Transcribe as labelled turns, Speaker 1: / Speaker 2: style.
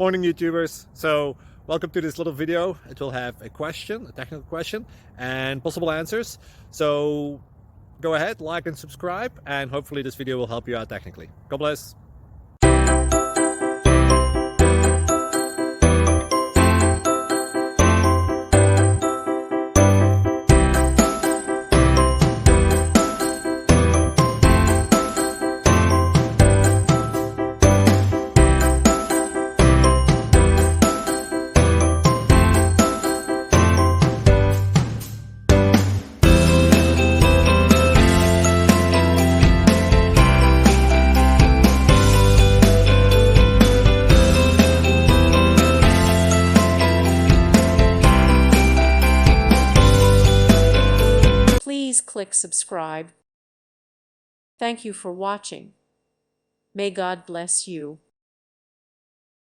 Speaker 1: Morning YouTubers. So welcome to this little video. It will have a question, a technical question, and possible answers. So go ahead, like and subscribe, and hopefully this video will help you out technically. God bless.
Speaker 2: Please click subscribe. Thank you for watching. May God bless you.